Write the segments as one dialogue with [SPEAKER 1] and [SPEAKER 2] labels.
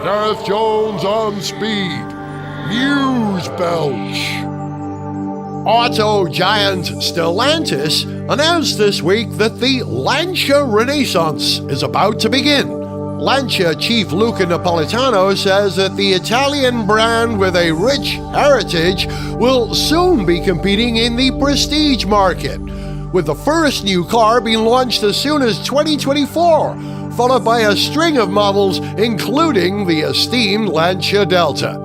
[SPEAKER 1] Gareth Jones on speed. News Belch. Auto giant Stellantis announced this week that the Lancia Renaissance is about to begin. Lancia chief Luca Napolitano says that the Italian brand with a rich heritage will soon be competing in the prestige market, with the first new car being launched as soon as 2024, followed by a string of models including the esteemed Lancia Delta.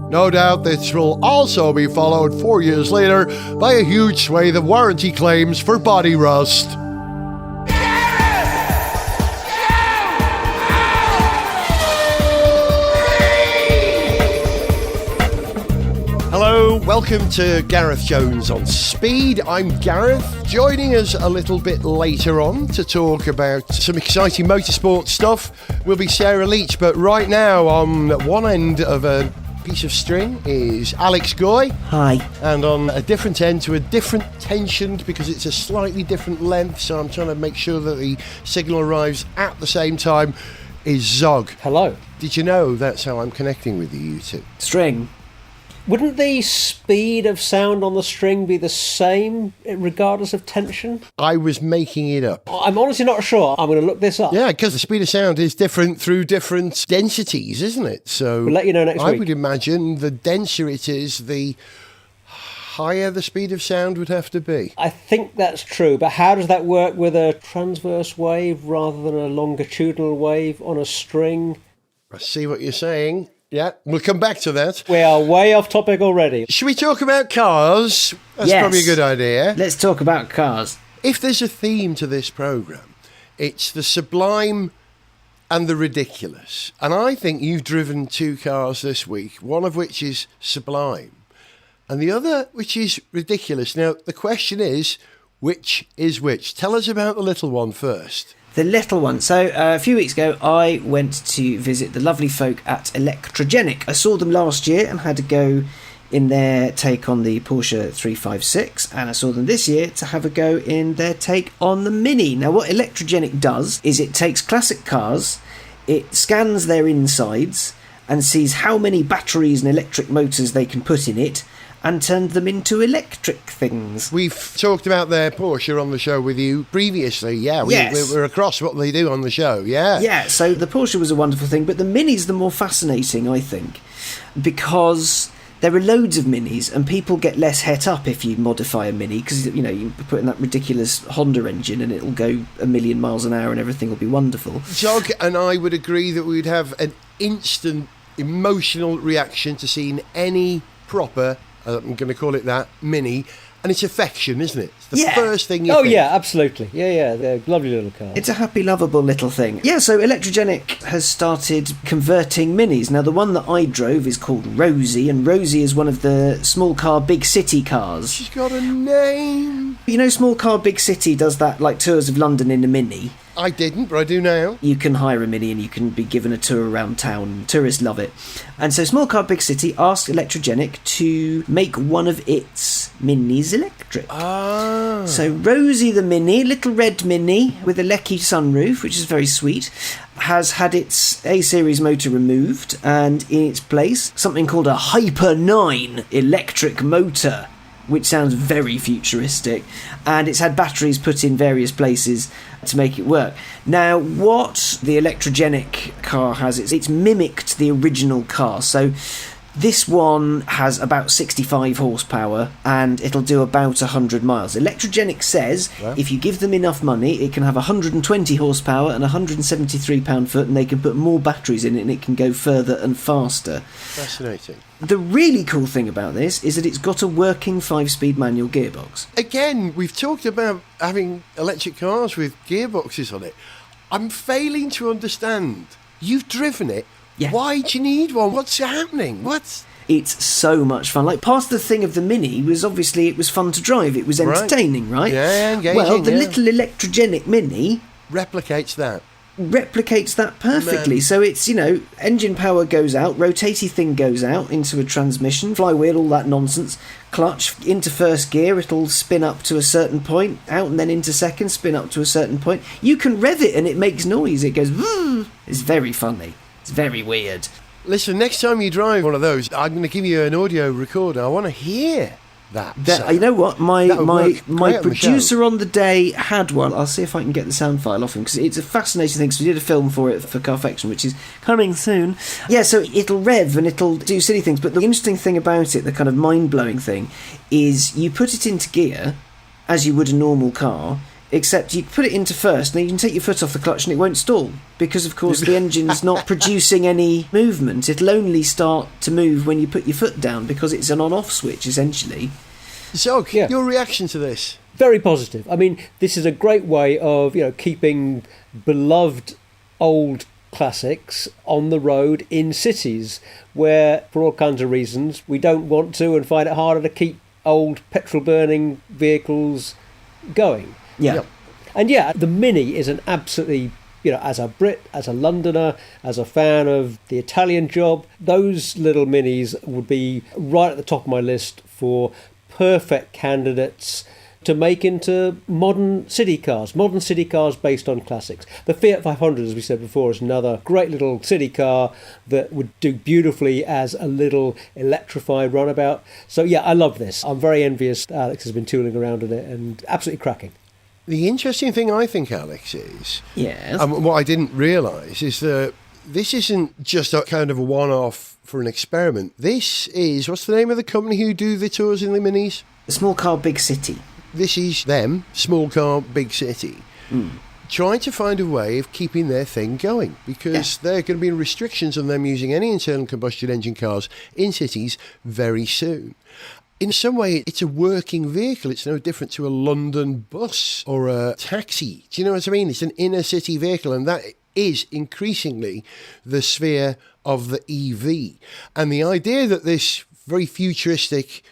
[SPEAKER 1] No doubt this will also be followed 4 years later by a huge swathe of warranty claims for body rust. Hello, welcome to Gareth Jones on Speed. I'm Gareth. Joining us a little bit later on to talk about some exciting motorsport stuff will be Sarah Leach, but right now on one end of a piece of string is Alex Goy.
[SPEAKER 2] Hi.
[SPEAKER 1] And on a different end, to a different tension, because it's a slightly different length, so I'm trying to make sure that the signal arrives at the same time, is Zog.
[SPEAKER 3] Hello.
[SPEAKER 1] Did you know that's how I'm connecting with you two?
[SPEAKER 2] String.
[SPEAKER 3] Wouldn't the speed of sound on the string be the same regardless of tension?
[SPEAKER 1] I was making it up.
[SPEAKER 3] I'm honestly not sure. I'm going to look this up.
[SPEAKER 1] Yeah, because the speed of sound is different through different densities, isn't it? So
[SPEAKER 3] We'll let you know next
[SPEAKER 1] I
[SPEAKER 3] week.
[SPEAKER 1] would imagine the denser it is, the higher the speed of sound would have to be.
[SPEAKER 3] I think that's true, but how does that work with a transverse wave rather than a longitudinal wave on a string?
[SPEAKER 1] I see what you're saying. Yeah, we'll come back to that.
[SPEAKER 3] We are way off topic already.
[SPEAKER 1] Should we talk about cars? That's
[SPEAKER 2] Yes.
[SPEAKER 1] probably a good idea.
[SPEAKER 2] Let's talk about cars.
[SPEAKER 1] If there's a theme to this programme, it's the sublime and the ridiculous. And I think you've driven two cars this week, one of which is sublime and the other which is ridiculous. Now, the question is, which is which? Tell us about the little one first.
[SPEAKER 2] The little one. So a few weeks ago, I went to visit the lovely folk at Electrogenic. I saw them last year and had to go in their take on the Porsche 356, and I saw them this year to have a go in their take on the Mini. Now, what Electrogenic does is it takes classic cars, it scans their insides and sees how many batteries and electric motors they can put in it, and turned them into electric things.
[SPEAKER 1] We've talked about their Porsche on the show with you previously. Yeah, we're across what they do on the show. Yeah.
[SPEAKER 2] Yeah, so the Porsche was a wonderful thing, but the Mini's the more fascinating, I think, because there are loads of Minis and people get less het up if you modify a Mini, because, you know, you put in that ridiculous Honda engine and it'll go a million miles an hour and everything will be wonderful.
[SPEAKER 1] Jog and I would agree that we'd have an instant emotional reaction to seeing any proper, I'm going to call it that, Mini, and it's affection, isn't it? It's the first thing you think.
[SPEAKER 3] Yeah, absolutely. Yeah, they're lovely little cars.
[SPEAKER 2] It's a happy, lovable little thing. Yeah, so Electrogenic has started converting Minis. Now, the one that I drove is called Rosie, and Rosie is one of the small car, big city cars.
[SPEAKER 1] She's got a name.
[SPEAKER 2] You know, small car, big city does that, like tours of London in a Mini.
[SPEAKER 1] I didn't, but I do now.
[SPEAKER 2] You can hire a Mini and you can be given a tour around town. Tourists love it. And so Small Car Big City asked Electrogenic to make one of its Minis electric.
[SPEAKER 1] Ah.
[SPEAKER 2] So Rosie the Mini, little red Mini with a Lecky sunroof, which is very sweet, has had its A-series motor removed, and in its place something called a Hyper 9 electric motor, which sounds very futuristic, and it's had batteries put in various places to make it work. Now, what the Electrogenic car has, it's mimicked the original car. So this one has about 65 horsepower and it'll do about 100 miles. Electrogenic says if you give them enough money, it can have 120 horsepower and 173 pound-foot, and they can put more batteries in it and it can go further and faster.
[SPEAKER 1] Fascinating.
[SPEAKER 2] The really cool thing about this is that it's got a working 5-speed manual gearbox.
[SPEAKER 1] Again, we've talked about having electric cars with gearboxes on it. I'm failing to understand. You've driven it.
[SPEAKER 2] Yeah.
[SPEAKER 1] Why do you need one? What's happening?
[SPEAKER 2] It's so much fun. Like, part of the thing of the Mini was obviously it was fun to drive. It was entertaining, right?
[SPEAKER 1] Yeah, engaging.
[SPEAKER 2] Well, the little Electrogenic Mini
[SPEAKER 1] replicates that
[SPEAKER 2] perfectly.
[SPEAKER 1] Man.
[SPEAKER 2] So it's, you know, engine power goes out, rotating thing goes out into a transmission, flywheel, all that nonsense, clutch, into first gear, it'll spin up to a certain point, out and then into second, spin up to a certain point. You can rev it and it makes noise. It goes, it's very funny. It's very weird.
[SPEAKER 1] Listen, next time you drive one of those, I'm going to give you an audio recorder. I want to hear that.
[SPEAKER 2] You know what? My
[SPEAKER 1] on
[SPEAKER 2] producer on the day had one. I'll see if I can get the sound file off him, because it's a fascinating thing. So we did a film for it for Carfection, which is coming soon. Yeah, so it'll rev and it'll do silly things. But the interesting thing about it, the kind of mind-blowing thing, is you put it into gear as you would a normal car, except you put it into first, and then you can take your foot off the clutch and it won't stall, because of course the engine's not producing any movement. It'll only start to move when you put your foot down, because it's an on-off switch essentially.
[SPEAKER 1] So, your reaction to this?
[SPEAKER 3] Very positive. I mean, this is a great way of keeping beloved old classics on the road in cities where, for all kinds of reasons, we don't want to and find it harder to keep old petrol-burning vehicles going.
[SPEAKER 2] Yeah.
[SPEAKER 1] Yep.
[SPEAKER 3] And the Mini is an absolutely, as a Brit, as a Londoner, as a fan of the Italian Job, those little Minis would be right at the top of my list for perfect candidates to make into modern city cars based on classics. The Fiat 500, as we said before, is another great little city car that would do beautifully as a little electrified runabout. So I love this. I'm very envious that Alex has been tooling around in it, and absolutely cracking.
[SPEAKER 1] The interesting thing, I think, Alex, is...
[SPEAKER 2] Yes.
[SPEAKER 1] What I didn't realise is that this isn't just a kind of a one-off for an experiment. This is... What's the name of the company who do the tours in the Minis?
[SPEAKER 2] Small Car, Big City.
[SPEAKER 1] This is them, Small Car, Big City, trying to find a way of keeping their thing going, because there are going to be restrictions on them using any internal combustion engine cars in cities very soon. In some way, it's a working vehicle. It's no different to a London bus or a taxi. Do you know what I mean? It's an inner city vehicle, and that is increasingly the sphere of the EV. And the idea that this very futuristic,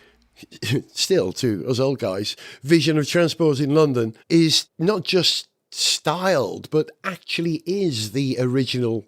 [SPEAKER 1] still to us old guys, vision of transport in London is not just styled, but actually is the original,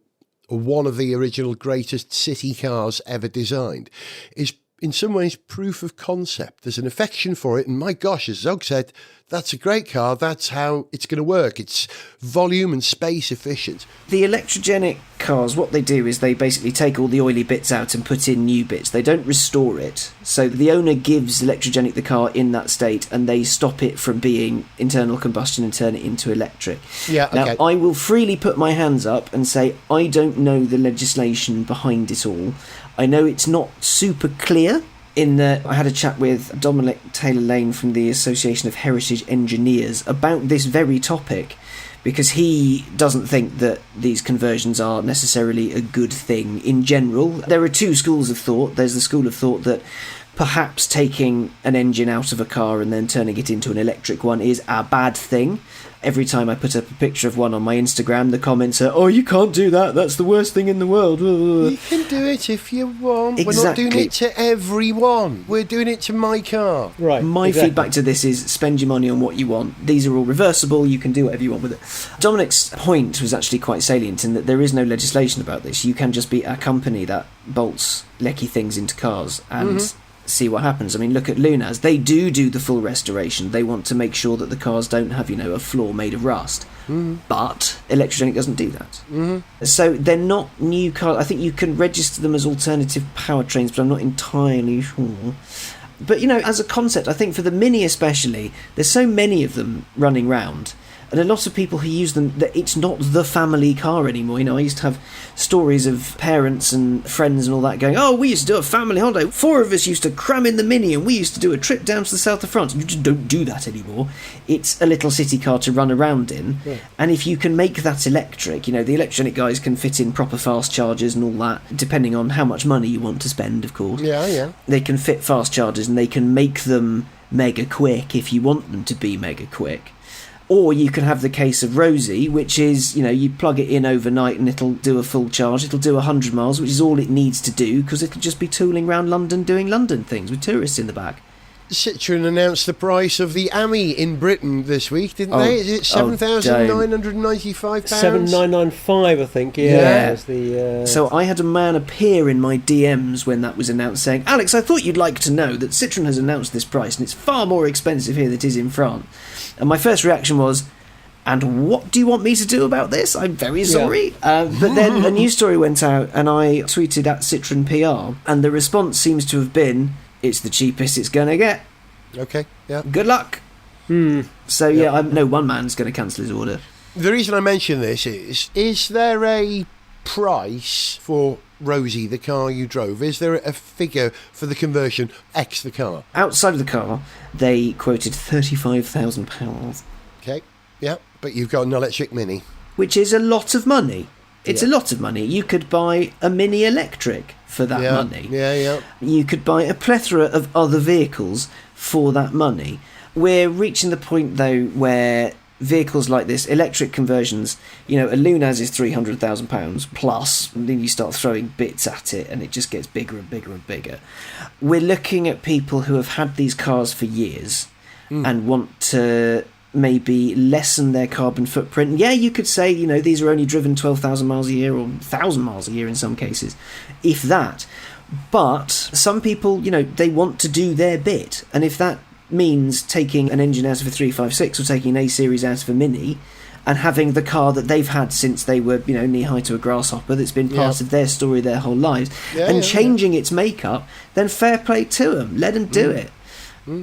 [SPEAKER 1] or one of the original greatest city cars ever designed, is in some ways proof of concept. There's an affection for it, and my gosh, as Zog said, that's a great car. That's how it's going to work. It's volume and space efficient.
[SPEAKER 2] The electrogenic cars, what they do is they basically take all the oily bits out and put in new bits. They don't restore it. So the owner gives Electrogenic the car in that state, and they stop it from being internal combustion and turn it into electric.
[SPEAKER 1] Yeah, okay.
[SPEAKER 2] Now, I will freely put my hands up and say I don't know the legislation behind it all. I know it's not super clear. In that, I had a chat with Dominic Taylor-Lane from the Association of Heritage Engineers about this very topic, because he doesn't think that these conversions are necessarily a good thing in general. There are two schools of thought. There's the school of thought that perhaps taking an engine out of a car and then turning it into an electric one is a bad thing. Every time I put up a picture of one on my Instagram, the comments are, "Oh, you can't do that. That's the worst thing in the world."
[SPEAKER 1] You can do it if you want.
[SPEAKER 2] Exactly.
[SPEAKER 1] We're not doing it to everyone. We're doing it to my car.
[SPEAKER 3] Right.
[SPEAKER 2] My feedback to this is spend your money on what you want. These are all reversible. You can do whatever you want with it. Dominic's point was actually quite salient in that there is no legislation about this. You can just be a company that bolts lecky things into cars and see what happens. I mean, look at Lunaz. They do the full restoration. They want to make sure that the cars don't have, a floor made of rust. But Electrogenic doesn't do that. So they're not new cars. I think you can register them as alternative powertrains, but I'm not entirely sure. But, as a concept, I think for the Mini especially, there's so many of them running round. And a lot of people who use them, that it's not the family car anymore. I used to have stories of parents and friends and all that going, "Oh, we used to do a family holiday. 4 of us used to cram in the Mini and we used to do a trip down to the south of France." You just don't do that anymore. It's a little city car to run around in. Yeah. And if you can make that electric, the Electrogenic guys can fit in proper fast chargers and all that, depending on how much money you want to spend, of course.
[SPEAKER 1] Yeah.
[SPEAKER 2] They can fit fast chargers and they can make them mega quick if you want them to be mega quick. Or you can have the case of Rosie, which is, you plug it in overnight and it'll do a full charge. It'll do 100 miles, which is all it needs to do, because it'll just be tooling around London doing London things with tourists in the back.
[SPEAKER 1] Citroën announced the price of the AMI in Britain this week, didn't they? Is it £7,995?
[SPEAKER 3] 7,995, I think. Yeah.
[SPEAKER 2] So I had a man appear in my DMs when that was announced saying, "Alex, I thought you'd like to know that Citroën has announced this price and it's far more expensive here than it is in France." And my first reaction was, And what do you want me to do about this? I'm very sorry. But then a news story went out and I tweeted at Citroën PR and the response seems to have been, it's the cheapest it's going to get.
[SPEAKER 1] Okay, yeah.
[SPEAKER 2] Good luck. So, I know one man's going to cancel his order.
[SPEAKER 1] The reason I mention this is there a price for Rosie, the car you drove? Is there a figure for the conversion, X the car?
[SPEAKER 2] Outside of the car, they quoted £35,000.
[SPEAKER 1] Okay, yeah, but you've got an electric Mini.
[SPEAKER 2] Which is a lot of money. It's a lot of money. You could buy a Mini electric for that money.
[SPEAKER 1] Yeah.
[SPEAKER 2] You could buy a plethora of other vehicles for that money. We're reaching the point, though, where vehicles like this, electric conversions, a Lunaz is £300,000 plus, and then you start throwing bits at it and it just gets bigger and bigger and bigger. We're looking at people who have had these cars for years and want to maybe lessen their carbon footprint. Yeah, you could say, these are only driven 12,000 miles a year or 1,000 miles a year in some cases, if that. But some people, they want to do their bit. And if that means taking an engine out of a 356 or taking an A-Series out of a Mini and having the car that they've had since they were, knee-high to a grasshopper, that's been part of their story their whole lives, changing its makeup, then fair play to them. Let them do it.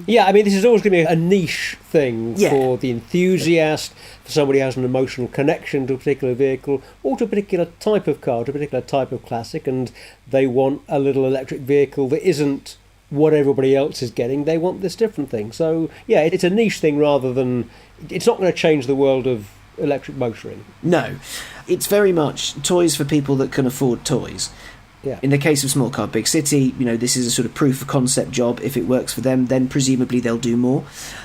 [SPEAKER 3] Yeah, I mean, this is always going to be a niche thing for the enthusiast, for somebody who has an emotional connection to a particular vehicle or to a particular type of car, to a particular type of classic, and they want a little electric vehicle that isn't what everybody else is getting. They want this different thing. So, yeah, it's a niche thing rather than... It's not going to change the world of electric motoring.
[SPEAKER 2] No. It's very much toys for people that can afford toys.
[SPEAKER 3] Yeah.
[SPEAKER 2] In the case of Small Car Big City, this is a sort of proof of concept job. If it works for them, then presumably they'll do more.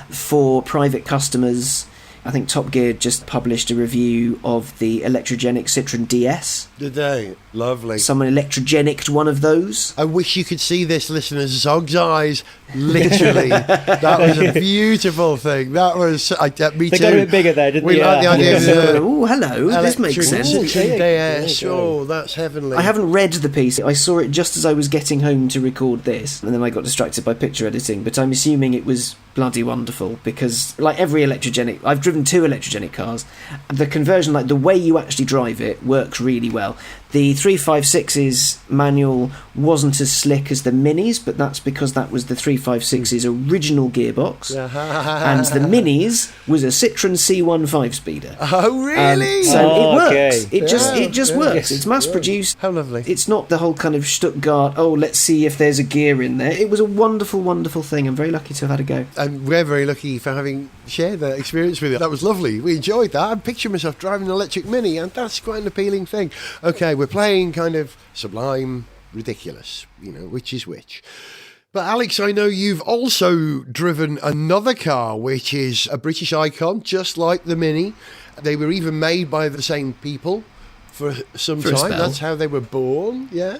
[SPEAKER 2] For private customers, I think Top Gear just published a review of the electrogenic Citroën DS.
[SPEAKER 1] Did they? Lovely.
[SPEAKER 2] Someone electrogenicked one of those.
[SPEAKER 1] I wish you could see this, listeners. Zog's eyes, literally. That was a beautiful thing. That was... me too.
[SPEAKER 3] They got a bit bigger there, didn't they?
[SPEAKER 1] We like the idea of the...
[SPEAKER 2] Oh, hello. This makes sense.
[SPEAKER 1] DS. Oh, that's heavenly.
[SPEAKER 2] I haven't read the piece. I saw it just as I was getting home to record this, and then I got distracted by picture editing, but I'm assuming it was bloody wonderful, because like every electrogenic... I've driven 2 electrogenic cars. The conversion, like the way you actually drive it, works really well. The 356's manual wasn't as slick as the Minis, but that's because that was the 356's original gearbox. And the Minis was a Citroën C1 5-speeder.
[SPEAKER 1] Oh, really?
[SPEAKER 2] So it works.
[SPEAKER 3] Okay.
[SPEAKER 2] It just works. It's mass-produced.
[SPEAKER 1] How lovely.
[SPEAKER 2] It's not the whole kind of Stuttgart, let's see if there's a gear in there. It was a wonderful, wonderful thing. I'm very lucky to have had a go.
[SPEAKER 1] And we're very lucky for having shared that experience with you. That was lovely. We enjoyed that. I picture myself driving an electric Mini, and that's quite an appealing thing. Okay, we're playing kind of Sublime Ridiculous, which is which. But Alex, I know you've also driven another car, which is a British icon, just like the Mini. They were even made by the same people for some time. That's how they were born, yeah.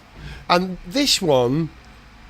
[SPEAKER 1] And this one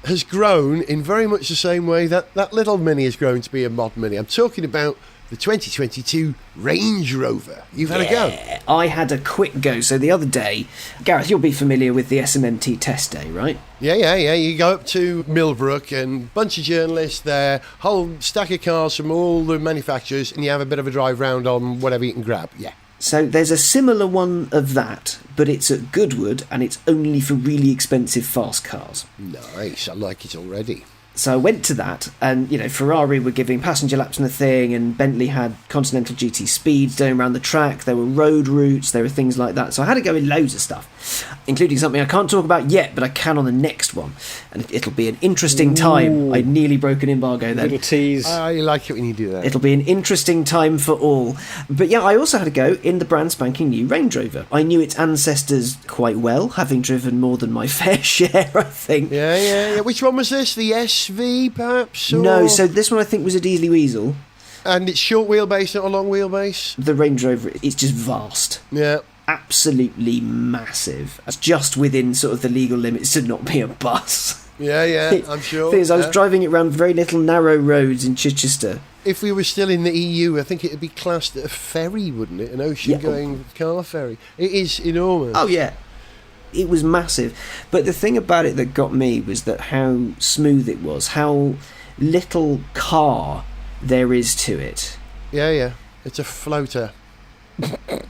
[SPEAKER 1] has grown in very much the same way that little Mini has grown to be a mod Mini. I'm talking about the 2022 Range Rover. You've had a go.
[SPEAKER 2] I had a quick go. So the other day, Gareth, you'll be familiar with the SMMT test day, right?
[SPEAKER 1] Yeah. You go up to Millbrook and a bunch of journalists there, whole stack of cars from all the manufacturers, and you have a bit of a drive round on whatever you can grab. Yeah.
[SPEAKER 2] So there's a similar one of that, but it's at Goodwood and it's only for really expensive fast cars.
[SPEAKER 1] Nice, I like it already.
[SPEAKER 2] So I went to that, and Ferrari were giving passenger laps on the thing, and Bentley had Continental GT speeds going around the track. There were road routes, there were things like that. So I had to go in loads of stuff, including something I can't talk about yet, but I can on the next one, and it'll be an interesting time. I nearly broke an embargo then.
[SPEAKER 3] Little tease.
[SPEAKER 1] I like it when you do that.
[SPEAKER 2] It'll be an interesting time for all. But yeah, I also had to go in the brand spanking new Range Rover. I knew its ancestors quite well, having driven more than my fair share, I think.
[SPEAKER 1] Yeah. Which one was this? The SV, perhaps? Or...
[SPEAKER 2] No, so this one I think was a Diesely Weasel.
[SPEAKER 1] And it's short wheelbase, not a long wheelbase?
[SPEAKER 2] The Range Rover, it's just vast.
[SPEAKER 1] Yeah.
[SPEAKER 2] Absolutely massive. It's just within sort of the legal limits to not be a bus.
[SPEAKER 1] Yeah, I'm sure.
[SPEAKER 2] The thing is, I was driving it around very little narrow roads in Chichester.
[SPEAKER 1] If we were still in the EU, I think it would be classed as a ferry, wouldn't it? An ocean-going car ferry. It is enormous.
[SPEAKER 2] Oh, yeah. It was massive. But the thing about it that got me was that how smooth it was, how little car there is to it.
[SPEAKER 1] Yeah. It's a floater.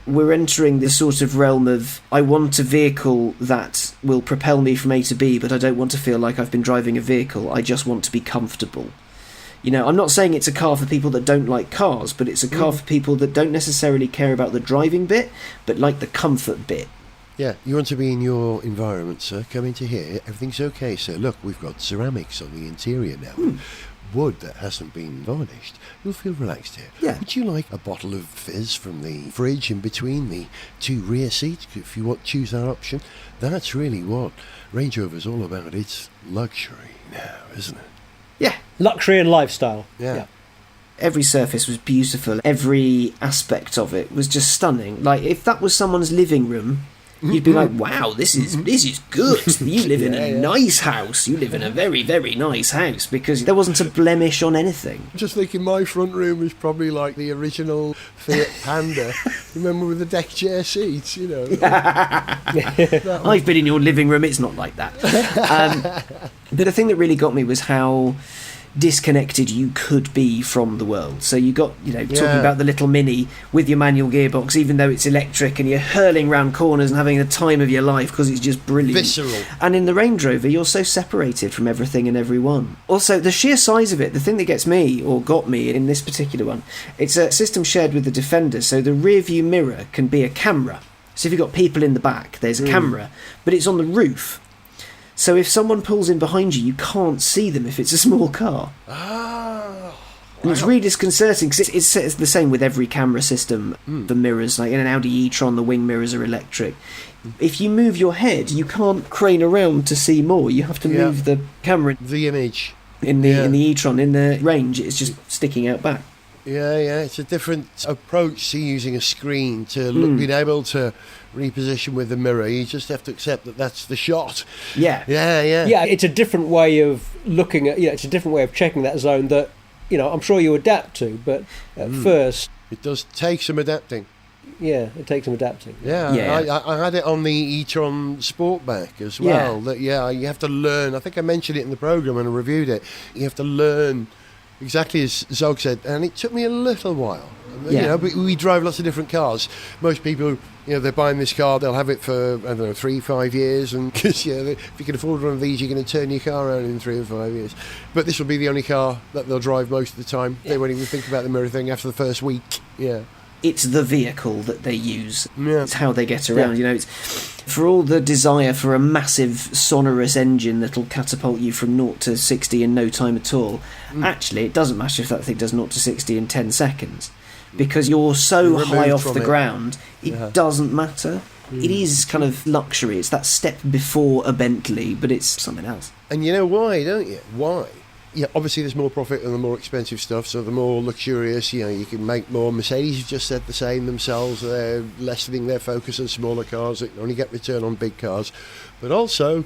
[SPEAKER 2] we're entering this sort of realm of, I want a vehicle that will propel me from A to B, but I don't want to feel like I've been driving a vehicle. I just want to be comfortable. You know, I'm not saying it's a car for people that don't like cars, but it's a car for people that don't necessarily care about the driving bit, but like the comfort bit.
[SPEAKER 1] Yeah, you want to be in your environment, sir. Come into here. Everything's okay, sir. Look, we've got ceramics on the interior now. Wood that hasn't been varnished. You'll feel relaxed here.
[SPEAKER 2] Yeah.
[SPEAKER 1] Would you like a bottle of fizz from the fridge in between the two rear seats, if you want to choose that option? That's really what Range Rover's all about. It's luxury now, isn't it?
[SPEAKER 2] Yeah.
[SPEAKER 3] Luxury and lifestyle.
[SPEAKER 1] Yeah.
[SPEAKER 2] Every surface was beautiful. Every aspect of it was just stunning. Like, if that was someone's living room, you'd be like, wow, this is good. You live in a nice house. You live in a very, very nice house, because there wasn't a blemish on anything.
[SPEAKER 1] Just thinking my front room is probably like the original Fiat Panda. Remember, with the deck chair seats, you know.
[SPEAKER 2] I've been in your living room. It's not like that. But the thing that really got me was how disconnected you could be from the world. So you got, talking about the little Mini with your manual gearbox, even though it's electric, and you're hurling round corners and having the time of your life because it's just brilliant.
[SPEAKER 1] Visceral.
[SPEAKER 2] And in the Range Rover, you're so separated from everything and everyone. Also, the sheer size of it, the thing that gets me, or got me in this particular one, it's a system shared with the Defender, so the rear view mirror can be a camera. So if you've got people in the back, there's a camera, but it's on the roof. So if someone pulls in behind you, you can't see them if it's a small car. And it's really disconcerting, because it's the same with every camera system. The mirrors, like in an Audi e-tron, the wing mirrors are electric. If you move your head, you can't crane around to see more. You have to move the camera.
[SPEAKER 1] The image.
[SPEAKER 2] In the e-tron, in the Range, it's just sticking out back.
[SPEAKER 1] Yeah, it's a different approach to using a screen to being able to reposition with the mirror. You just have to accept that that's the shot.
[SPEAKER 2] Yeah,
[SPEAKER 3] it's a different way of looking at. It's a different way of checking that zone that I'm sure you adapt to. But at first,
[SPEAKER 1] it does take some adapting.
[SPEAKER 3] Yeah, it takes some adapting.
[SPEAKER 1] Yeah. I had it on the e-tron Sportback as well. That you have to learn. I think I mentioned it in the programme when I reviewed it. You have to learn. Exactly as Zog said, and it took me a little while. But we drive lots of different cars. Most people, they're buying this car, they'll have it for, 3-5 years, and because if you can afford one of these, you're going to turn your car around in 3 or 5 years. But this will be the only car that they'll drive most of the time. They won't even think about the mirror thing after the first week. Yeah.
[SPEAKER 2] It's the vehicle that they use. It's how they get around. It's for all the desire for a massive sonorous engine that'll catapult you from 0 to 60 in no time at all. Actually, it doesn't matter if that thing does 0 to 60 in 10 seconds, because you're so high off the ground. It doesn't matter. It is kind of luxury. It's that step before a Bentley, but it's something else.
[SPEAKER 1] And you know why, don't you? Why? Yeah, obviously there's more profit in the more expensive stuff, so the more luxurious, you can make more. Mercedes have just said the same themselves. They're lessening their focus on smaller cars that only get return on big cars. But also,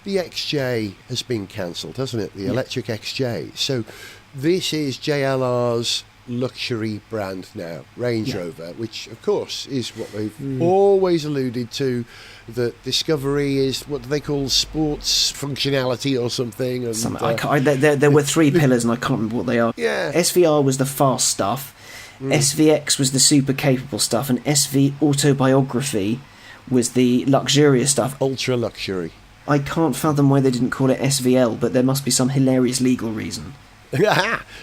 [SPEAKER 1] the XJ has been cancelled, hasn't it? The electric XJ. So this is JLR's luxury brand now, Range Rover, which of course is what they've always alluded to, that Discovery is, what do they call, sports functionality or something. And,
[SPEAKER 2] there were 3 pillars and I can't remember what they are.
[SPEAKER 1] Yeah.
[SPEAKER 2] SVR was the fast stuff, SVX was the super capable stuff, and SV Autobiography was the luxurious stuff.
[SPEAKER 1] Ultra luxury.
[SPEAKER 2] I can't fathom why they didn't call it SVL, but there must be some hilarious legal reason.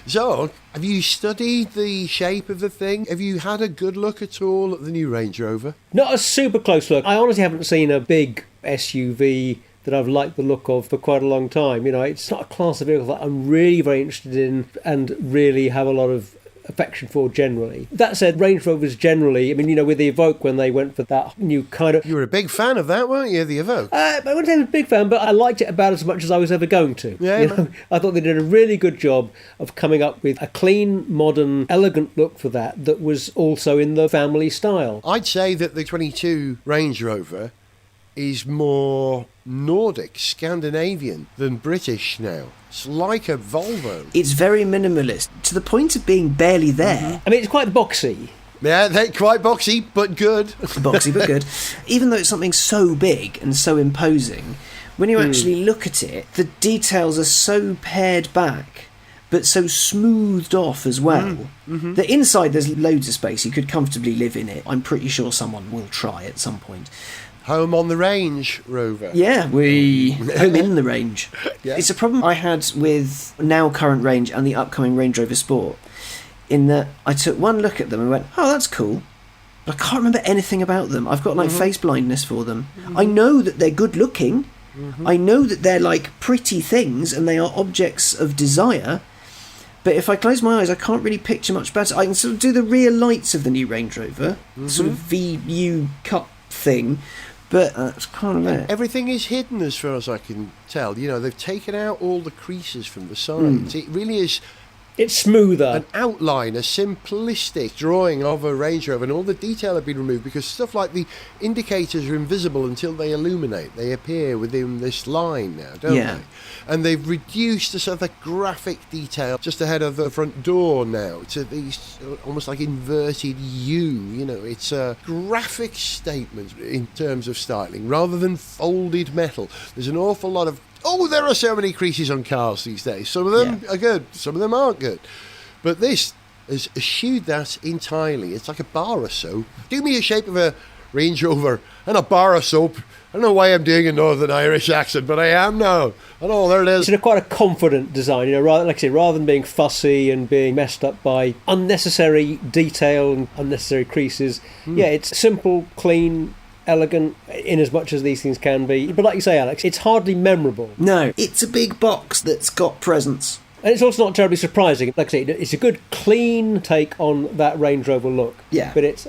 [SPEAKER 1] So, have you studied the shape of the thing? Have you had a good look at all at the new Range Rover?
[SPEAKER 3] Not a super close look. I honestly haven't seen a big SUV that I've liked the look of for quite a long time. It's not a class of vehicle that I'm really very interested in and really have a lot of affection for generally. That said, Range Rovers generally, with the Evoque, when they went for that new kind of...
[SPEAKER 1] You were a big fan of that, weren't you, the Evoque?
[SPEAKER 3] I wouldn't say I was a big fan, but I liked it about as much as I was ever going to. I thought they did a really good job of coming up with a clean, modern, elegant look for that was also in the family style.
[SPEAKER 1] I'd say that the 22 Range Rover is more Nordic, Scandinavian than British now. It's like a Volvo.
[SPEAKER 2] It's very minimalist, to the point of being barely there.
[SPEAKER 3] It's quite boxy.
[SPEAKER 1] Yeah, they're quite boxy, but good.
[SPEAKER 2] Boxy, but good. Even though it's something so big and so imposing, when you actually look at it, the details are so pared back but so smoothed off as well. The inside, there's loads of space. You could comfortably live in it. I'm pretty sure someone will try at some point.
[SPEAKER 1] Home on the Range Rover.
[SPEAKER 2] Yeah, home in the Range.
[SPEAKER 1] Yeah.
[SPEAKER 2] It's a problem I had with now current Range and the upcoming Range Rover Sport, in that I took one look at them and went, oh, that's cool. But I can't remember anything about them. I've got face blindness for them. I know that they're good looking. I know that they're like pretty things and they are objects of desire. But if I close my eyes, I can't really picture much better. I can sort of do the rear lights of the new Range Rover, sort of VU cut thing. But that's kind of it.
[SPEAKER 1] Everything is hidden as far as I can tell. You know, they've taken out all the creases from the sides. It really is...
[SPEAKER 3] It's smoother.
[SPEAKER 1] An outline, a simplistic drawing of a Range Rover, and all the detail have been removed because stuff like the indicators are invisible until they illuminate. They appear within this line now, don't they? And they've reduced the sort of the graphic detail just ahead of the front door now to these almost like inverted U. You know, it's a graphic statement in terms of styling rather than folded metal. There's an awful lot of... Oh, there are so many creases on cars these days. Some of them are good, some of them aren't good. But this has eschewed that entirely. It's like a bar of soap. Do me a shape of a Range Rover and a bar of soap. I don't know why I'm doing a Northern Irish accent, but I am now. Oh, there it is.
[SPEAKER 3] It's quite a confident design, you know, like I say, rather than being fussy and being messed up by unnecessary detail and unnecessary creases. Yeah, it's simple, clean, elegant in as much as these things can be, but like you say, Alex, it's hardly memorable.
[SPEAKER 2] No, it's a big box that's got presence,
[SPEAKER 3] and it's also not terribly surprising. Like I say, it's a good clean take on that Range Rover look. But it's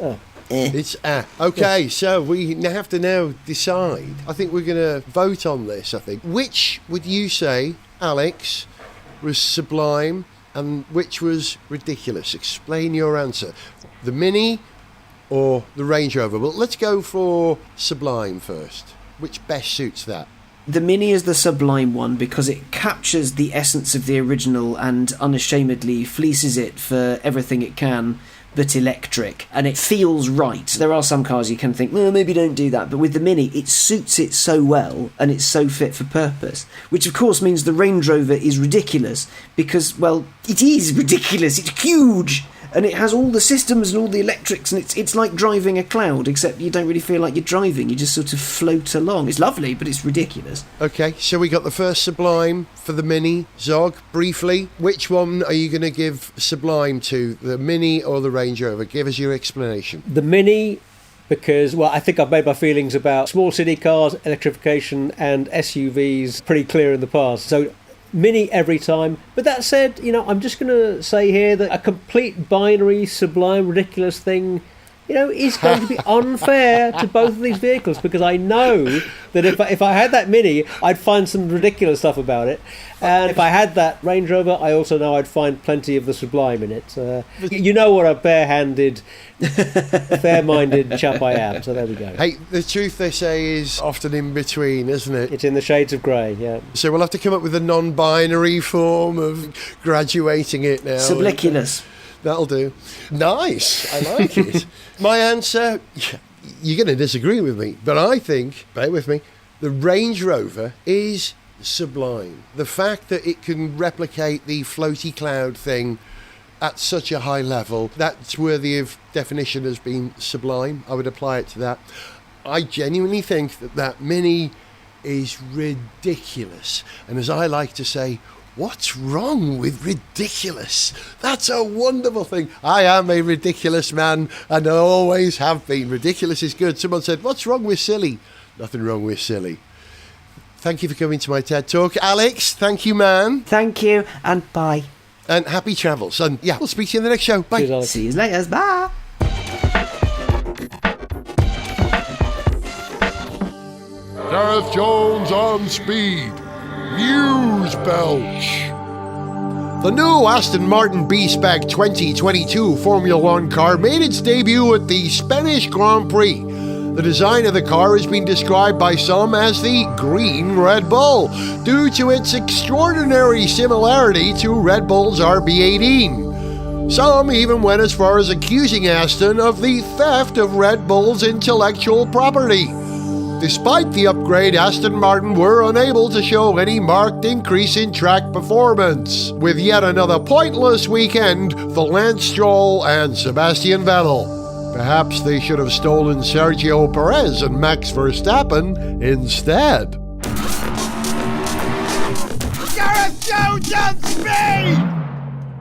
[SPEAKER 1] okay. So we have to now decide. I think we're going to vote on this. I think, which would you say, Alex, was Sublime and which was ridiculous? Explain your answer. The Mini or the Range Rover? Well, let's go for Sublime first. Which best suits that?
[SPEAKER 2] The Mini is the Sublime one because it captures the essence of the original and unashamedly fleeces it for everything it can, but electric. And it feels right. There are some cars you can think, well, maybe don't do that. But with the Mini, it suits it so well and it's so fit for purpose. Which, of course, means the Range Rover is ridiculous because, well, it is ridiculous. It's huge. And it has all the systems and all the electrics, and it's like driving a cloud, except you don't really feel like you're driving, you just sort of float along. It's lovely, but it's ridiculous.
[SPEAKER 1] Okay, so we got the first Sublime for the Mini. Zog, briefly, which one are you going to give Sublime to, the Mini or the Range Rover? Give us your explanation.
[SPEAKER 3] The Mini, because, well, I think I've made my feelings about small city cars, electrification and SUVs pretty clear in the past. So Mini every time. But that said, you know, I'm just going to say here that a complete binary, Sublime, ridiculous thing, you know, is going to be unfair to both of these vehicles, because I know that if I had that Mini, I'd find some ridiculous stuff about it. And if I had that Range Rover, I also know I'd find plenty of the Sublime in it. You know what a bare-handed, fair-minded chap I am, so there we go.
[SPEAKER 1] Hey, the truth, they say, is often in between, isn't it?
[SPEAKER 3] It's in the shades of grey, yeah.
[SPEAKER 1] So we'll have to come up with a non-binary form of graduating it now.
[SPEAKER 2] Subliculous.
[SPEAKER 1] That'll do. Nice. I like it. My answer, you're going to disagree with me, but I think, bear with me, the Range Rover is Sublime. The fact that it can replicate the floaty cloud thing at such a high level, that's worthy of definition as being Sublime. I would apply it to that. I genuinely think that Mini is ridiculous. And as I like to say, what's wrong with ridiculous? That's a wonderful thing. I am a ridiculous man, and I always have been. Ridiculous is good. Someone said, what's wrong with silly? Nothing wrong with silly. Thank you for coming to my TED Talk. Alex, thank you, man.
[SPEAKER 2] Thank you, and bye.
[SPEAKER 1] And happy travels. And yeah, we'll speak to you in the next show. Bye.
[SPEAKER 3] Cheers, Alex.
[SPEAKER 2] See you later. Bye.
[SPEAKER 1] Gareth Jones on speed. News Belch. The new Aston Martin B-Spec 2022 Formula One car made its debut at the Spanish Grand Prix. The design of the car has been described by some as the Green Red Bull, due to its extraordinary similarity to Red Bull's RB18. Some even went as far as accusing Aston of the theft of Red Bull's intellectual property. Despite the upgrade, Aston Martin were unable to show any marked increase in track performance, with yet another pointless weekend for Lance Stroll and Sebastian Vettel. Perhaps they should have stolen Sergio Perez and Max Verstappen instead. Gareth Jones on speed!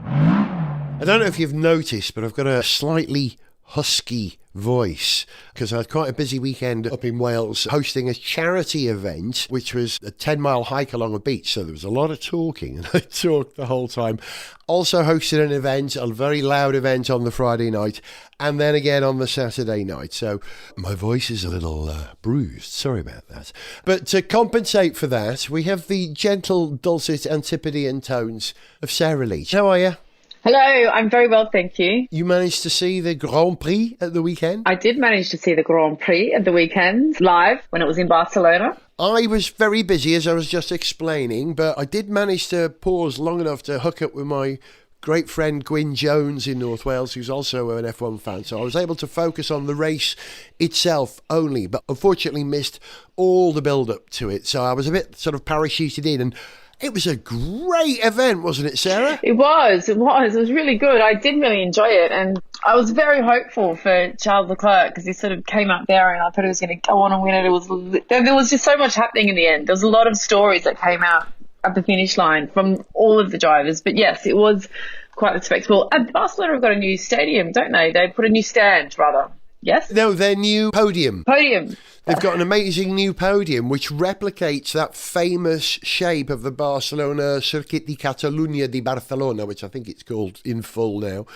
[SPEAKER 1] I don't know if you've noticed, but I've got a slightly husky voice because I had quite a busy weekend up in Wales hosting a charity event, which was a 10-mile hike along a beach, so there was a lot of talking and I talked the whole time. Also hosted an event, a very loud event on the Friday night, and then again on the Saturday night, so my voice is a little bruised, sorry about that. But to compensate for that, we have the gentle, dulcet Antipodean tones of Sarah Leach. How are you?
[SPEAKER 4] Hello, I'm very well, thank you.
[SPEAKER 1] You managed to see the Grand Prix at the weekend?
[SPEAKER 4] I did manage to see the Grand Prix at the weekend, live, when it was in Barcelona.
[SPEAKER 1] I was very busy, as I was just explaining, but I did manage to pause long enough to hook up with my great friend Gwyn Jones in North Wales, who's also an F1 fan. So I was able to focus on the race itself only, but unfortunately missed all the build-up to it. So I was a bit sort of parachuted in, and it was a great event, wasn't it, Sarah?
[SPEAKER 4] It was really good. I did really enjoy it, and I was very hopeful for Charles Leclerc because he sort of came up there and I thought he was going to go on and win it. There was just so much happening in the end. There was a lot of stories that came out at the finish line from all of the drivers, but yes, it was quite a spectacle. And Barcelona have got a new stadium, don't they? They put a new stand, rather. Yes?
[SPEAKER 1] No, their new podium.
[SPEAKER 4] Podium.
[SPEAKER 1] They've got an amazing new podium which replicates that famous shape of the Barcelona Circuit de Catalunya de Barcelona, which I think it's called in full now,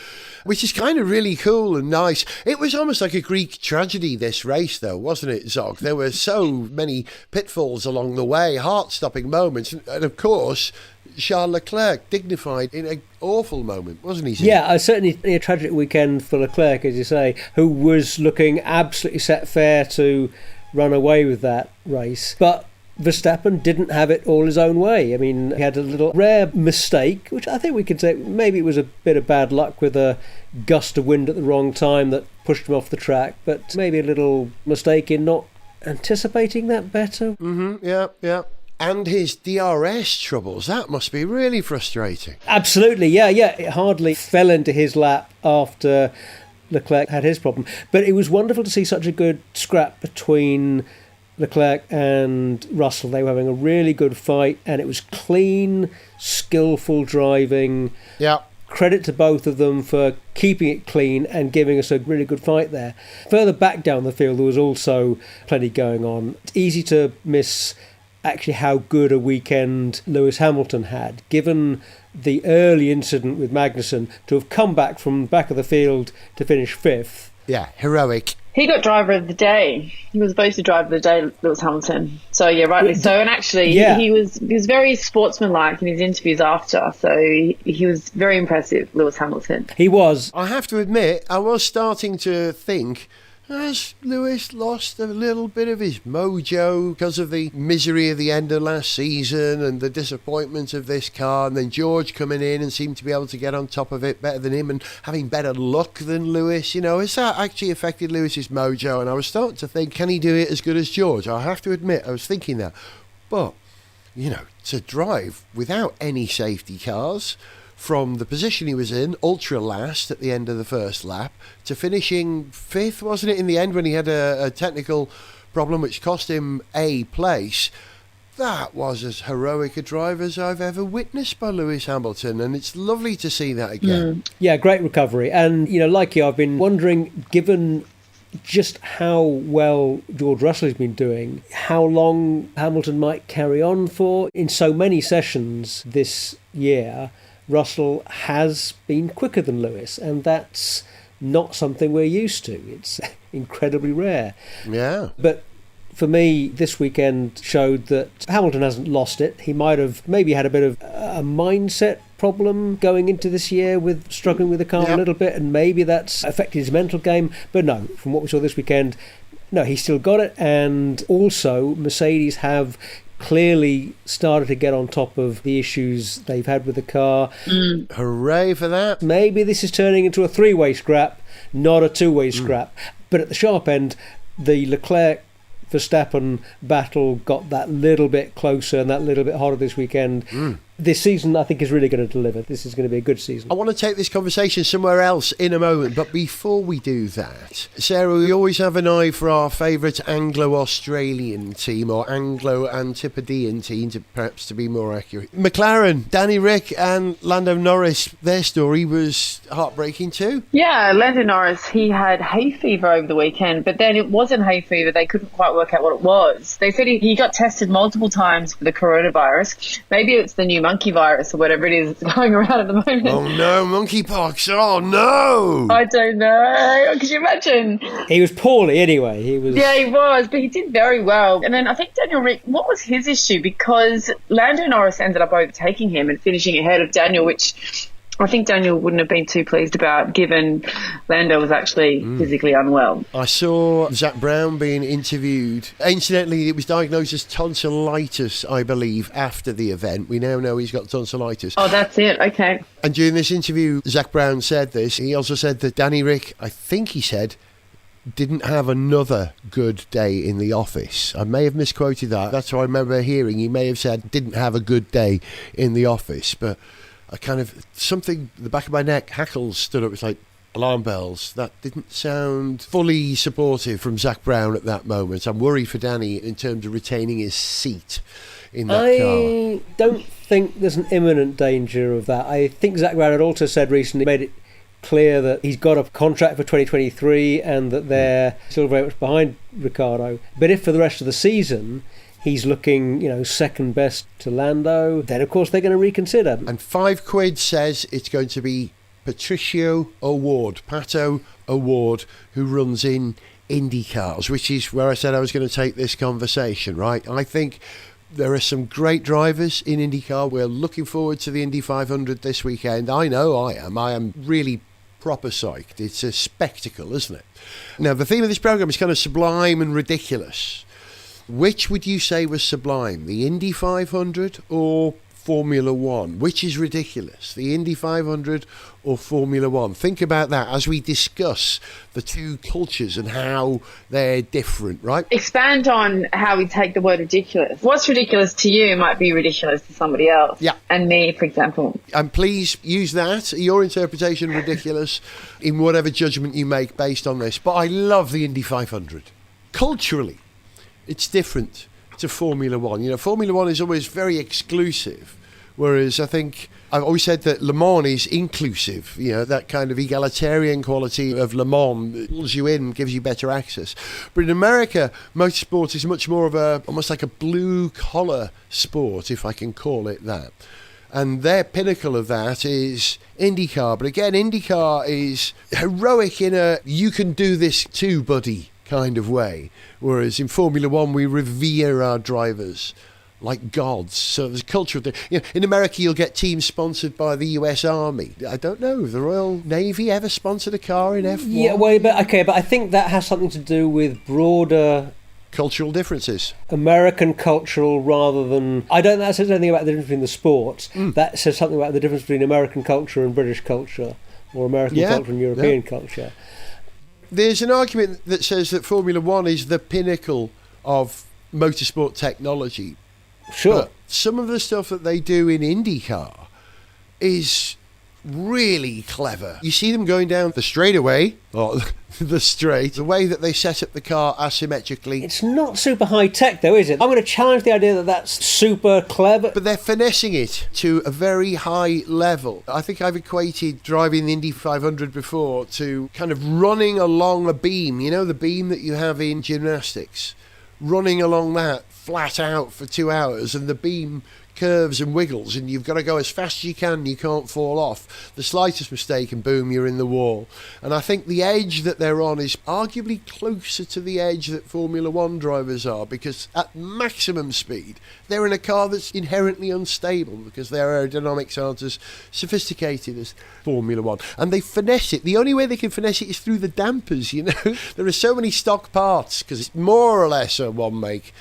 [SPEAKER 1] which is kind of really cool and nice. It was almost like a Greek tragedy, this race, though, wasn't it, Zog? There were so many pitfalls along the way, heart-stopping moments, and of course, Charles Leclerc dignified in an awful moment, wasn't he?
[SPEAKER 3] Yeah, certainly a tragic weekend for Leclerc, as you say, who was looking absolutely set fair to run away with that race. But Verstappen didn't have it all his own way. I mean, he had a little rare mistake, which I think we could say maybe it was a bit of bad luck with a gust of wind at the wrong time that pushed him off the track, but maybe a little mistake in not anticipating that better.
[SPEAKER 1] Yeah. And his DRS troubles, that must be really frustrating.
[SPEAKER 3] Absolutely, yeah. It hardly fell into his lap after Leclerc had his problem. But it was wonderful to see such a good scrap between Leclerc and Russell. They were having a really good fight, and it was clean, skillful driving.
[SPEAKER 1] Yeah.
[SPEAKER 3] Credit to both of them for keeping it clean and giving us a really good fight there. Further back down the field, there was also plenty going on. It's easy to miss actually how good a weekend Lewis Hamilton had, given the early incident with Magnussen, to have come back from the back of the field to finish fifth.
[SPEAKER 1] Yeah, heroic.
[SPEAKER 4] He got driver of the day. He was supposed to driver of the day, Lewis Hamilton. So yeah, rightly so. And actually, he was very sportsmanlike in his interviews after. So he was very impressive, Lewis Hamilton.
[SPEAKER 3] He was.
[SPEAKER 1] I have to admit, I was starting to think, has Lewis lost a little bit of his mojo because of the misery of the end of last season and the disappointment of this car, and then George coming in and seemed to be able to get on top of it better than him and having better luck than Lewis? You know, has that actually affected Lewis's mojo? And I was starting to think, can he do it as good as George? I have to admit, I was thinking that. But, you know, to drive without any safety cars, from the position he was in, ultra last at the end of the first lap, to finishing fifth, wasn't it, in the end when he had a technical problem which cost him a place. That was as heroic a drive as I've ever witnessed by Lewis Hamilton, and it's lovely to see that again.
[SPEAKER 3] Yeah, great recovery. And, you know, like you, I've been wondering, given just how well George Russell has been doing, how long Hamilton might carry on for. In so many sessions this year, Russell has been quicker than Lewis, and that's not something we're used to. It's incredibly rare.
[SPEAKER 1] Yeah.
[SPEAKER 3] But for me, this weekend showed that Hamilton hasn't lost it. He might have maybe had a bit of a mindset problem going into this year with struggling with the car a little bit, and maybe that's affected his mental game. But no, from what we saw this weekend, no, he still got it. And also, Mercedes have clearly started to get on top of the issues they've had with the car.
[SPEAKER 1] Hooray for that.
[SPEAKER 3] Maybe this is turning into a three-way scrap, not a two-way scrap. But at the sharp end, the Leclerc Verstappen battle got that little bit closer and that little bit harder this weekend. This season, I think, is really going to deliver. This is going to be a good season.
[SPEAKER 1] I want to take this conversation somewhere else in a moment, but before we do that, Sarah, we always have an eye for our favourite Anglo-Australian team, or Anglo-Antipodean team, to be more accurate. McLaren, Danny Rick and Lando Norris, their story was heartbreaking too.
[SPEAKER 4] Yeah, Lando Norris, he had hay fever over the weekend, but then it wasn't hay fever. They couldn't quite work out what it was. They said he got tested multiple times for the coronavirus. Maybe it's the new monkey virus or whatever it is that's going around at the moment.
[SPEAKER 1] Oh no, monkeypox! Oh no!
[SPEAKER 4] I don't know. Could you imagine?
[SPEAKER 3] He was poorly anyway.
[SPEAKER 4] Yeah, he was, but he did very well. And then I think Daniel Rick, what was his issue? Because Lando Norris ended up overtaking him and finishing ahead of Daniel, which I think Daniel wouldn't have been too pleased about, given Lando was actually physically unwell.
[SPEAKER 1] I saw Zach Brown being interviewed. Incidentally, it was diagnosed as tonsillitis, I believe, after the event. We now know he's got tonsillitis.
[SPEAKER 4] Oh, that's it. Okay.
[SPEAKER 1] And during this interview, Zach Brown said this. He also said that Danny Rick, I think he said, didn't have another good day in the office. I may have misquoted that. That's what I remember hearing. He may have said, didn't have a good day in the office. But I kind of, something, the back of my neck, hackles stood up. It's like alarm bells. That didn't sound fully supportive from Zach Brown at that moment. I'm worried for Danny in terms of retaining his seat in that car.
[SPEAKER 3] I don't think there's an imminent danger of that. I think Zach Brown had also said recently, made it clear that he's got a contract for 2023 and that they're still very much behind Ricciardo. But if for the rest of the season he's looking, second best to Lando, then of course they're going to reconsider.
[SPEAKER 1] And £5 says it's going to be Pato O'Ward, who runs in Indy cars, which is where I said I was going to take this conversation, right? I think there are some great drivers in IndyCar. We're looking forward to the Indy 500 this weekend. I know I am. I am really proper psyched. It's a spectacle, isn't it? Now, the theme of this programme is kind of sublime and ridiculous. Which would you say was sublime, the Indy 500 or Formula One? Which is ridiculous, the Indy 500 or Formula One? Think about that as we discuss the two cultures and how they're different, right?
[SPEAKER 4] Expand on how we take the word ridiculous. What's ridiculous to you might be ridiculous to somebody else.
[SPEAKER 1] Yeah.
[SPEAKER 4] And me, for example.
[SPEAKER 1] And please use that, your interpretation, ridiculous, in whatever judgment you make based on this. But I love the Indy 500. Culturally, it's different to Formula One. Formula One is always very exclusive, whereas I think I've always said that Le Mans is inclusive. That kind of egalitarian quality of Le Mans pulls you in, gives you better access. But in America, motorsport is much more of almost like a blue-collar sport, if I can call it that. And their pinnacle of that is IndyCar. But again, IndyCar is heroic in a you can do this too, buddy kind of way. Whereas in Formula One, we revere our drivers like gods. So there's a culture of in America, you'll get teams sponsored by the US Army. I don't know if the Royal Navy ever sponsored a car in F1.
[SPEAKER 3] Yeah, well, but I think that has something to do with broader
[SPEAKER 1] cultural differences.
[SPEAKER 3] American cultural rather than... I don't think that says anything about the difference between the sports. That says something about the difference between American culture and British culture, or American culture and European culture.
[SPEAKER 1] There's an argument that says that Formula One is the pinnacle of motorsport technology.
[SPEAKER 3] Sure.
[SPEAKER 1] But some of the stuff that they do in IndyCar is really clever. You see them going down the straightaway, or the straight, the way that they set up the car asymmetrically.
[SPEAKER 3] It's not super high tech though, is it? I'm going to challenge the idea that that's super clever.
[SPEAKER 1] But they're finessing it to a very high level. I think I've equated driving the Indy 500 before to kind of running along a beam, the beam that you have in gymnastics. Running along that flat out for 2 hours, and the beam curves and wiggles, and you've got to go as fast as you can. You can't fall off. The slightest mistake and boom, you're in the wall. And I think the edge that they're on is arguably closer to the edge that Formula One drivers are, because at maximum speed they're in a car that's inherently unstable because their aerodynamics aren't as sophisticated as Formula One, and they finesse it. The only way they can finesse it is through the dampers. There are so many stock parts because it's more or less a one make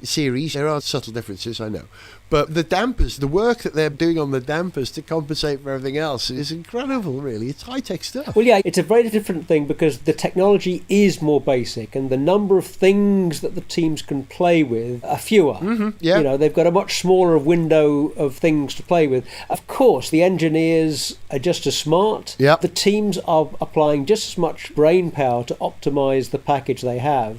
[SPEAKER 1] series. There are subtle differences, I know. But the dampers, the work that they're doing on the dampers to compensate for everything else is incredible, really. It's high-tech stuff.
[SPEAKER 3] Well, yeah, it's a very different thing because the technology is more basic and the number of things that the teams can play with are fewer.
[SPEAKER 1] Mm-hmm, yeah.
[SPEAKER 3] You know, they've got a much smaller window of things to play with. Of course, the engineers are just as smart.
[SPEAKER 1] Yep.
[SPEAKER 3] The teams are applying just as much brain power to optimise the package they have.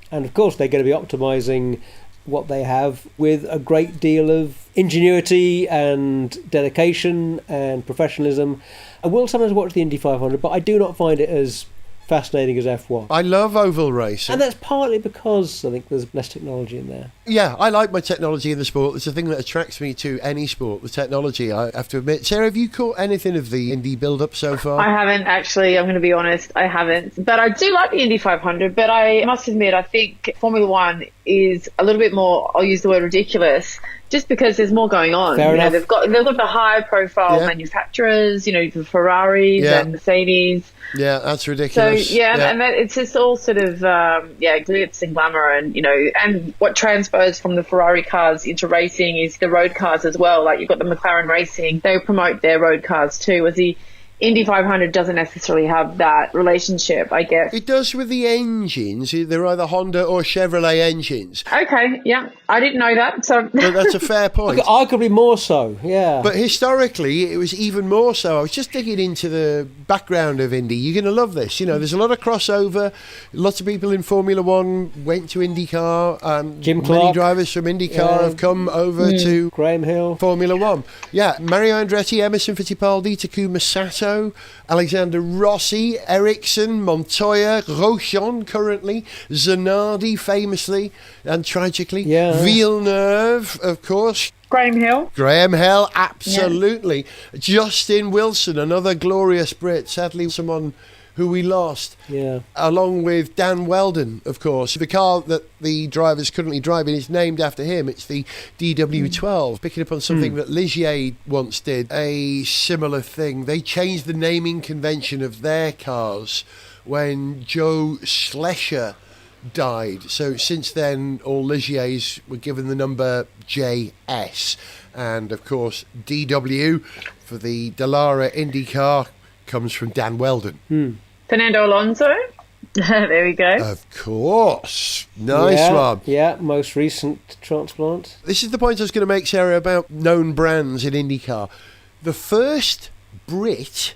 [SPEAKER 3] And of course, they're going to be optimising what they have with a great deal of ingenuity and dedication and professionalism. I will sometimes watch the Indy 500, but I do not find it as fascinating as F1.
[SPEAKER 1] I love oval racing.
[SPEAKER 3] And that's partly because I think there's less technology in there.
[SPEAKER 1] Yeah, I like my technology in the sport. It's the thing that attracts me to any sport, the technology, I have to admit. Sarah, have you caught anything of the Indy build-up so far?
[SPEAKER 4] I haven't, actually. I'm going to be honest. I haven't. But I do like the Indy 500. But I must admit, I think Formula One is a little bit more, I'll use the word ridiculous, just because there's more going on.
[SPEAKER 3] Fair enough.
[SPEAKER 4] They've got the high-profile manufacturers, the Ferraris and Mercedes.
[SPEAKER 1] Yeah, that's ridiculous.
[SPEAKER 4] So, and that, it's just all sort of, glitz and glamour and, and what transposes from the Ferrari cars into racing is the road cars as well. Like, you've got the McLaren Racing. They promote their road cars too, as the Indy 500 doesn't necessarily have that relationship, I guess.
[SPEAKER 1] It does with the engines. They're either Honda or Chevrolet engines.
[SPEAKER 4] Okay, yeah. I didn't know that. So
[SPEAKER 1] But that's a fair point.
[SPEAKER 3] Arguably more so, yeah.
[SPEAKER 1] But historically, it was even more so. I was just digging into the background of Indy. You're going to love this. There's a lot of crossover. Lots of people in Formula One went to IndyCar.
[SPEAKER 3] Jim
[SPEAKER 1] Many
[SPEAKER 3] Clark.
[SPEAKER 1] drivers from IndyCar have come over to
[SPEAKER 3] Graham Hill.
[SPEAKER 1] Formula One. Yeah, Mario Andretti, Emerson Fittipaldi, Takuma Sato, Alexander Rossi, Ericsson, Montoya, Rochon currently, Zanardi famously and tragically, Villeneuve, of course.
[SPEAKER 4] Graham Hill,
[SPEAKER 1] absolutely. Yeah. Justin Wilson, another glorious Brit, sadly someone who we lost.
[SPEAKER 3] Yeah.
[SPEAKER 1] Along with Dan Weldon, of course. The car that the driver's currently driving is named after him. It's the DW12, picking up on something that Ligier once did, a similar thing. They changed the naming convention of their cars when Joe Schlescher died. So since then, all Ligiers were given the number JS. And, of course, DW for the Dallara IndyCar comes from Dan Weldon.
[SPEAKER 4] Fernando Alonso. There we go.
[SPEAKER 1] Of course. Nice one.
[SPEAKER 3] Yeah, most recent transplant.
[SPEAKER 1] This is the point I was going to make, Sarah, about known brands in IndyCar. The first Brit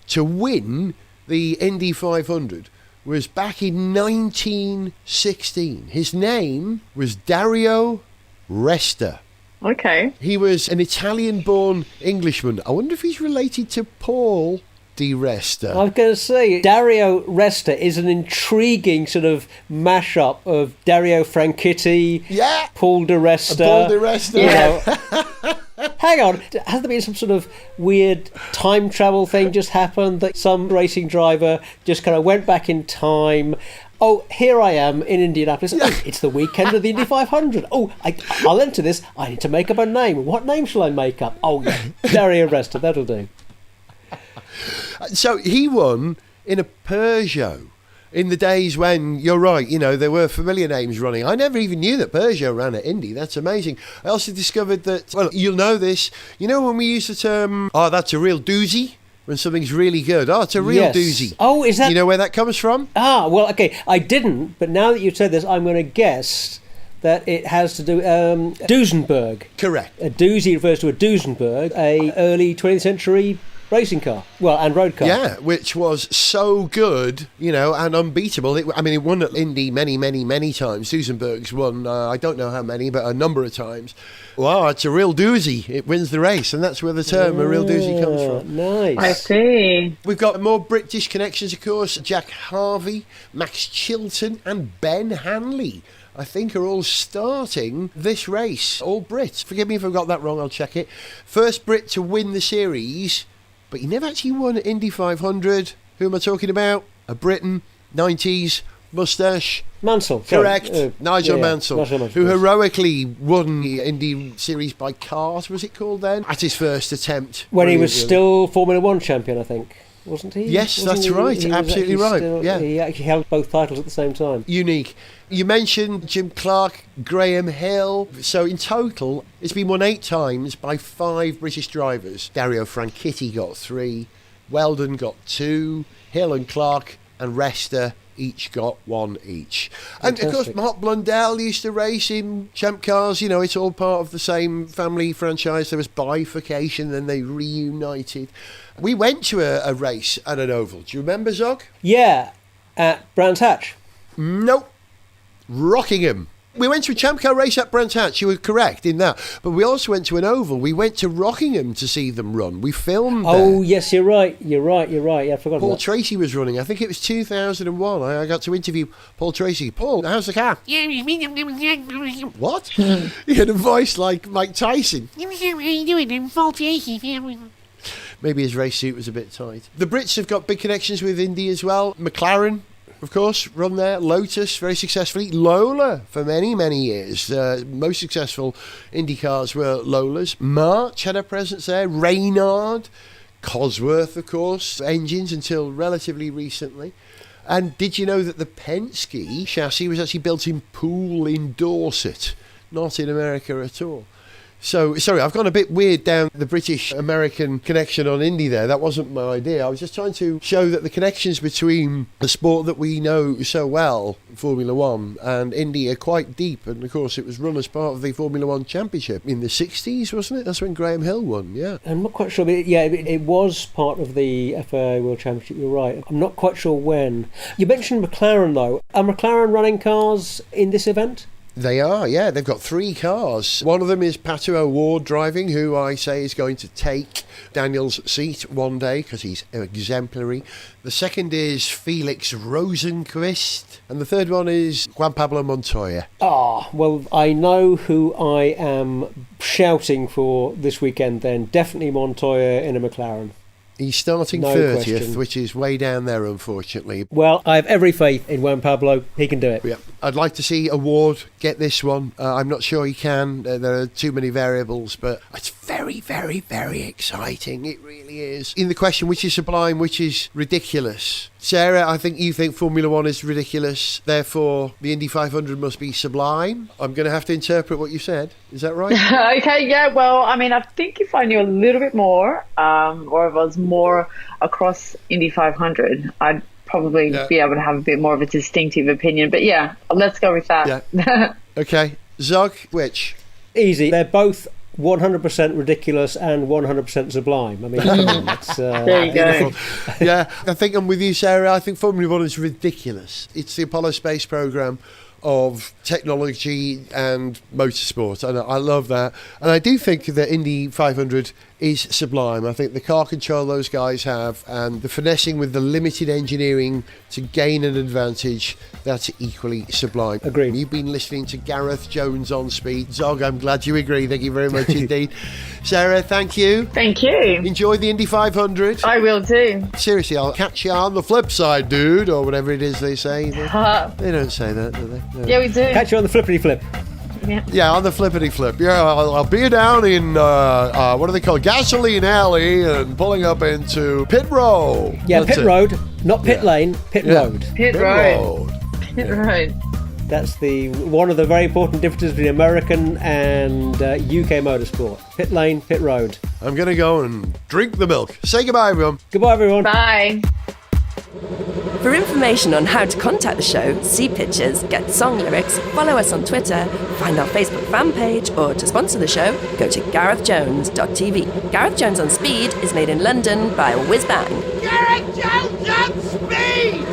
[SPEAKER 1] to win the Indy 500 was back in 1916. His name was Dario Resta.
[SPEAKER 4] Okay.
[SPEAKER 1] He was an Italian-born Englishman. I wonder if he's related to Paul Di Resta.
[SPEAKER 3] I was going to say, Dario Resta is an intriguing sort of mashup of Dario Franchitti, Paul Di Resta.
[SPEAKER 1] Paul Di Resta.
[SPEAKER 3] Hang on, has there been some sort of weird time travel thing just happened that some racing driver just kind of went back in time? Oh, here I am in Indianapolis. Oh, it's the weekend of the Indy 500. Oh, I'll enter this. I need to make up a name. What name shall I make up? Oh, yeah, Dario Resta, that'll do.
[SPEAKER 1] So he won in a Peugeot in the days when, you're right, there were familiar names running. I never even knew that Peugeot ran at Indy. That's amazing. I also discovered that, well, you'll know this, when we use the term, that's a real doozy, when something's really good. Oh, it's a real doozy.
[SPEAKER 3] Oh, is that...
[SPEAKER 1] You know where that comes from?
[SPEAKER 3] Well, okay, I didn't, but now that you've said this, I'm going to guess that it has to do Duesenberg.
[SPEAKER 1] Correct.
[SPEAKER 3] A doozy refers to a Duesenberg, a early 20th century racing car, and road car.
[SPEAKER 1] Yeah, which was so good, and unbeatable. It won at Indy many, many, many times. Duesenberg's won, I don't know how many, but a number of times. Wow, it's a real doozy. It wins the race, and that's where the term a real doozy comes from.
[SPEAKER 3] Nice.
[SPEAKER 4] I see.
[SPEAKER 1] We've got more British connections, of course. Jack Harvey, Max Chilton, and Ben Hanley, I think, are all starting this race. All Brits. Forgive me if I've got that wrong, I'll check it. First Brit to win the series, but he never actually won at Indy 500. Who am I talking about? A Briton, 90s, moustache.
[SPEAKER 3] Mansell.
[SPEAKER 1] Correct. Nigel
[SPEAKER 3] Mansell,
[SPEAKER 1] who heroically won the Indy series by kart, was it called then? At his first attempt.
[SPEAKER 3] When he was still Formula One champion, I think. wasn't he?
[SPEAKER 1] Yes,
[SPEAKER 3] Wasn't
[SPEAKER 1] that's
[SPEAKER 3] he?
[SPEAKER 1] right.
[SPEAKER 3] He was
[SPEAKER 1] Absolutely
[SPEAKER 3] actually
[SPEAKER 1] right.
[SPEAKER 3] still-
[SPEAKER 1] Yeah.
[SPEAKER 3] He actually held both titles at the same time.
[SPEAKER 1] Unique. You mentioned Jim Clark, Graham Hill. So in total, it's been won 8 times by 5 British drivers. Dario Franchitti got 3, Weldon got 2, Hill and Clark and Resta each got 1 each. And of course,
[SPEAKER 3] Fantastic.
[SPEAKER 1] Mark Blundell used to race in Champ Cars. You know, it's all part of the same family franchise. There was bifurcation, then they reunited. We went to a race at an oval. Do you remember, Zog?
[SPEAKER 3] Yeah, at Brands Hatch.
[SPEAKER 1] Nope. Rockingham. We went to a Champ Car race at Brands Hatch, you were correct in that. But we also went to an oval. We went to Rockingham to see them run. We filmed
[SPEAKER 3] Oh,
[SPEAKER 1] there.
[SPEAKER 3] yes, you're right. Yeah, I forgot
[SPEAKER 1] Paul
[SPEAKER 3] about that.
[SPEAKER 1] Tracy was running. I think it was 2001. I got to interview Paul Tracy. Paul, how's the car? What? He had a voice like Mike Tyson. Maybe his race suit was a bit tight. The Brits have got big connections with Indy as well. McLaren, of course, run there. Lotus, very successfully. Lola, for many, many years. Most successful Indy cars were Lolas. March had a presence there. Reynard, Cosworth, of course. Engines until relatively recently. And did you know that the Penske chassis was actually built in Poole in Dorset, not in America at all? So, sorry, I've gone a bit weird down the British-American connection on Indy there. That wasn't my idea. I was just trying to show that the connections between the sport that we know so well, Formula One, and Indy are quite deep. And, of course, it was run as part of the Formula One Championship in the 60s, wasn't it? That's when Graham Hill won, yeah.
[SPEAKER 3] I'm not quite sure, but it was part of the FIA World Championship, you're right. I'm not quite sure when. You mentioned McLaren, though. Are McLaren running cars in this event?
[SPEAKER 1] They are, yeah. They've got 3 cars. One of them is Pato O'Ward driving, who I say is going to take Daniel's seat one day because he's exemplary. The second is Felix Rosenquist. And the third one is Juan Pablo Montoya.
[SPEAKER 3] Ah, well, I know who I am shouting for this weekend then. Definitely Montoya in a McLaren.
[SPEAKER 1] He's starting
[SPEAKER 3] No
[SPEAKER 1] 30th,
[SPEAKER 3] question.
[SPEAKER 1] which is way down there, unfortunately.
[SPEAKER 3] Well, I have every faith in Juan Pablo. He can do it.
[SPEAKER 1] Yeah, I'd like to see Award get this one. I'm not sure he can. There are too many variables, but it's very, very, very exciting. It really is. In the question, which is sublime, which is ridiculous? Sarah, I think you think Formula One is ridiculous. Therefore, the Indy 500 must be sublime. I'm going to have to interpret what you said. Is that right?
[SPEAKER 4] Okay, yeah, well, I mean, I think if I knew a little bit more, or if I was more across Indy 500, I'd probably be able to have a bit more of a distinctive opinion. But yeah, let's go with that.
[SPEAKER 1] Yeah. Okay. Zog, which?
[SPEAKER 3] Easy. They're both 100% ridiculous and 100% sublime. I mean, come on, that's,
[SPEAKER 4] There you go.
[SPEAKER 1] Yeah, I think I'm with you, Sarah. I think Formula One is ridiculous. It's the Apollo space program of technology and motorsport, and I love that. And I do think that Indy 500 is sublime. I think the car control those guys have and the finessing with the limited engineering to gain an advantage, that's equally sublime.
[SPEAKER 3] Agreed.
[SPEAKER 1] You've been listening to Gareth Jones on Speed. Zog, I'm glad you agree. Thank you very much indeed. Sarah, thank you.
[SPEAKER 4] Thank you.
[SPEAKER 1] Enjoy the Indy 500.
[SPEAKER 4] I will too.
[SPEAKER 1] Seriously, I'll catch you on the flip side, dude, or whatever it is they say. They don't say that, do they? No.
[SPEAKER 4] Yeah, we do.
[SPEAKER 3] catch you on the flippity flip.
[SPEAKER 1] Yeah, on the flippity flip. Yeah, I'll be down in, what do they call it? Gasoline Alley and pulling up into Pit Row.
[SPEAKER 3] Yeah,
[SPEAKER 1] That's
[SPEAKER 3] pit
[SPEAKER 1] it.
[SPEAKER 3] road, not pit lane, pit
[SPEAKER 1] Yeah.
[SPEAKER 3] road.
[SPEAKER 4] Pit road. Pit road.
[SPEAKER 3] That's the one of the very important differences between American and UK motorsport. Pit lane, pit road.
[SPEAKER 1] I'm going to go and drink the milk. Say goodbye, everyone.
[SPEAKER 3] Goodbye, everyone.
[SPEAKER 4] Bye.
[SPEAKER 5] For information on how to contact the show, see pictures, get song lyrics, follow us on Twitter, find our Facebook fan page, or to sponsor the show, go to garethjones.tv. Gareth Jones on Speed is made in London by Whiz Bang.
[SPEAKER 1] Gareth Jones on Speed!